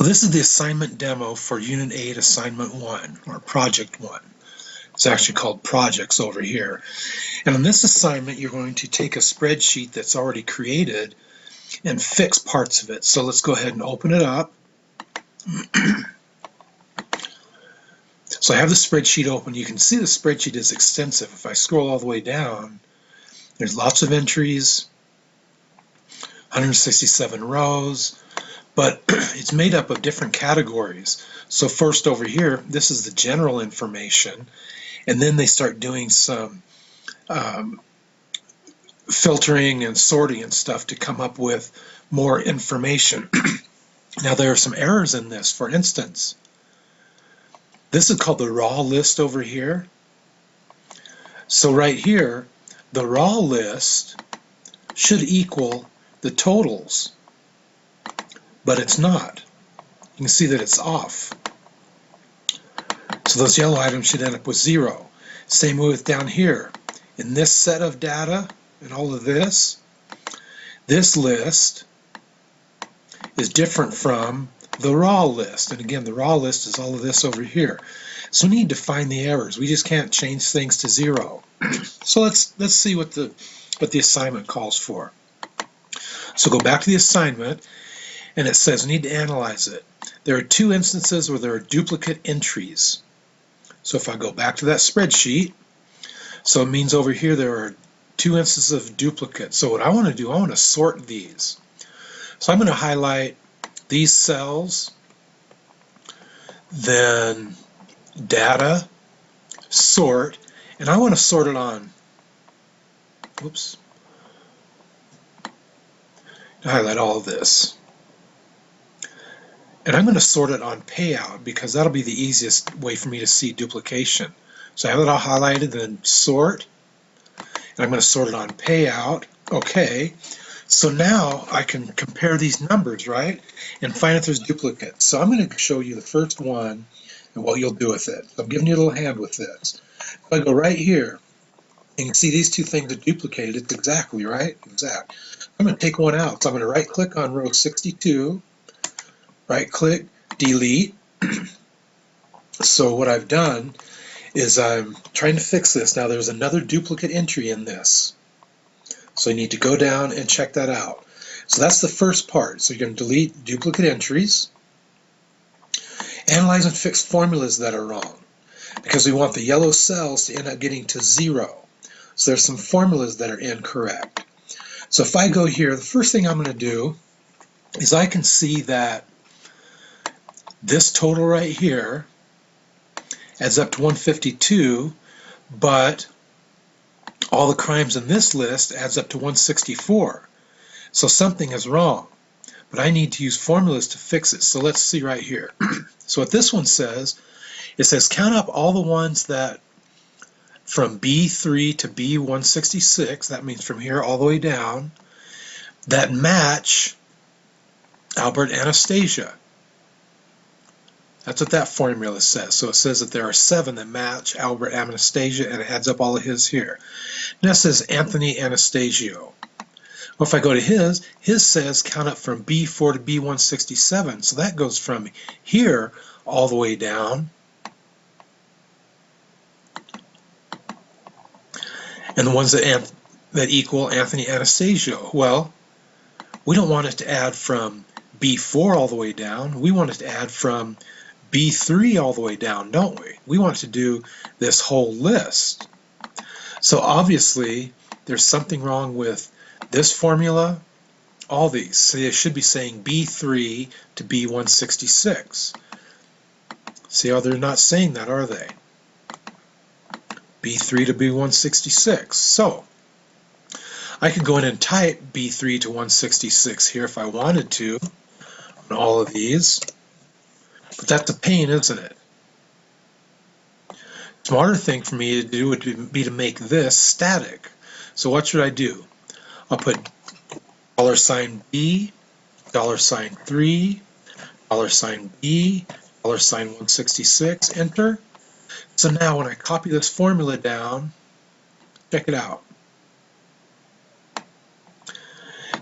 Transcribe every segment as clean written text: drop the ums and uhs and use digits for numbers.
Well, this is the assignment demo for Unit 8, Assignment 1, or Project 1. It's actually called Projects over here. And on this assignment, you're going to take a spreadsheet that's already created and fix parts of it. So let's go ahead and open it up. So I have the spreadsheet open. You can see the spreadsheet is extensive. If I scroll all the way down, there's lots of entries, 167 rows, but it's made up of different categories. So first over here, this is the general information, and then they start doing some filtering and sorting and stuff to come up with more information. Now there are some errors in this. For instance, this is called the raw list over here. So right here, the raw list should equal the totals, but it's not. You can see that it's off. So those yellow items should end up with 0. Same way with down here. In this set of data and all of this list is different from the raw list. And again, the raw list is all of this over here. So we need to find the errors. We just can't change things to 0. So let's see what the assignment calls for. So go back to the assignment, and it says we need to analyze it. There are 2 instances where there are duplicate entries. So if I go back to that spreadsheet, so it means over here there are 2 instances of duplicate. So what I want to do, I want to sort these. So I'm going to highlight these cells, then data, sort, and I want to sort it on, oops, highlight all of this. And I'm going to sort it on payout because that'll be the easiest way for me to see duplication. So I have it all highlighted, then sort, and I'm going to sort it on payout. Okay, so now I can compare these numbers, right, and find if there's duplicates. So I'm going to show you the first one and what you'll do with it. So I'm giving you a little hand with this. If I go right here, and you can see these 2 things are duplicated. It's exactly, right? Exact. I'm going to take one out. So I'm going to right click on row 62, right click, delete. So what I've done is I'm trying to fix this. Now there's another duplicate entry in this. So you need to go down and check that out. So that's the first part. So you're going to delete duplicate entries. Analyze and fix formulas that are wrong, because we want the yellow cells to end up getting to 0. So there's some formulas that are incorrect. So if I go here, the first thing I'm going to do is I can see that this total right here adds up to 152, but all the crimes in this list adds up to 164. So something is wrong, but I need to use formulas to fix it. So let's see right here. So what this one says, it says count up all the ones that from B3 to B166, that means from here all the way down, that match Albert Anastasia. That's what that formula says. So it says that there are 7 that match Albert Anastasia, and it adds up all of his here. Now it says Anthony Anastasio. Well, if I go to his says count up from B4 to B167. So that goes from here all the way down. And the ones that equal Anthony Anastasio, well, we don't want it to add from B4 all the way down. We want it to add from B3 all the way down, don't we? We want to do this whole list. So obviously, there's something wrong with this formula, all these. So they should be saying B3 to B166. See how they're not saying that, are they? B3 to B166. So I could go in and type B3 to 166 here if I wanted to on all of these, but that's a pain, isn't it? Smarter thing for me to do would be to make this static. So what should I do? I'll put $B, $3, $B, $166, enter. So now when I copy this formula down, check it out.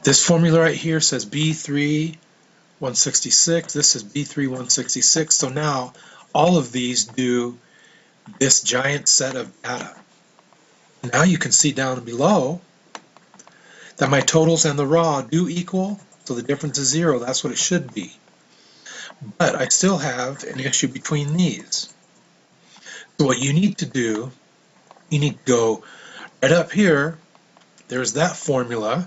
This formula right here says B3 166, this is B3 166. So now all of these do this giant set of data. Now you can see down below that my totals and the raw do equal, so the difference is 0. That's what it should be. But I still have an issue between these. So what you need to do, you need to go right up here, there's that formula,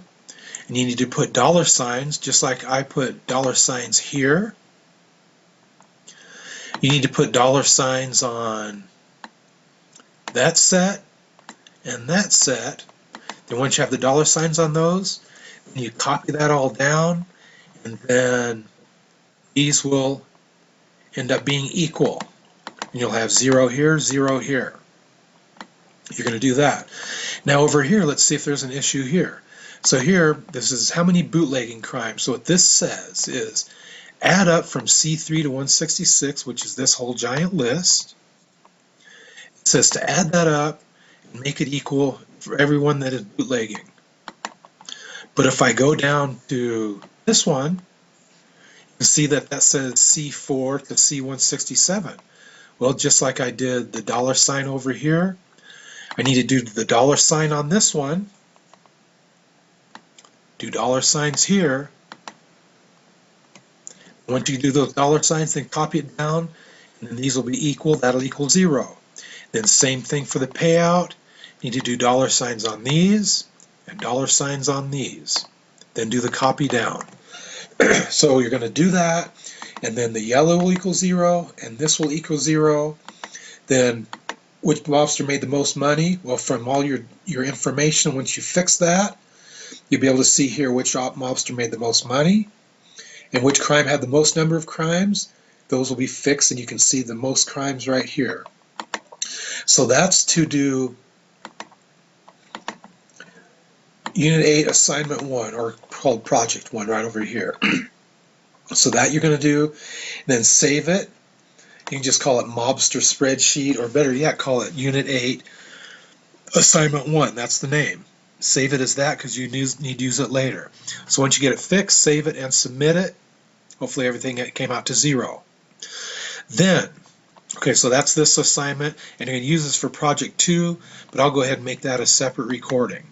and you need to put dollar signs, just like I put dollar signs here. You need to put dollar signs on that set and that set. Then once you have the dollar signs on those, you copy that all down, and then these will end up being equal. And you'll have 0 here, 0 here. You're going to do that. Now over here, let's see if there's an issue here. So here, this is how many bootlegging crimes. So what this says is add up from C3 to 166, which is this whole giant list. It says to add that up and make it equal for everyone that is bootlegging. But if I go down to this one, you can see that that says C4 to C167. Well, just like I did the dollar sign over here, I need to do the dollar sign on this one, do dollar signs here. Once you do those dollar signs, then copy it down, and then these will be equal. That'll equal 0. Then same thing for the payout. You need to do dollar signs on these and dollar signs on these. Then do the copy down. So you're going to do that, and then the yellow will equal 0, and this will equal 0. Then which mobster made the most money? Well, from all your information, once you fix that, you'll be able to see here which mobster made the most money and which crime had the most number of crimes. Those will be fixed, and you can see the most crimes right here. So that's to do Unit 8, Assignment 1, or called Project 1 right over here. So that you're going to do, then save it. You can just call it Mobster Spreadsheet, or better yet, call it Unit 8, Assignment 1. That's the name. Save it as that because you need to use it later. So once you get it fixed, save it and submit it. Hopefully everything came out to 0. Then, okay, so that's this assignment, and you're going to use this for Project 2, but I'll go ahead and make that a separate recording.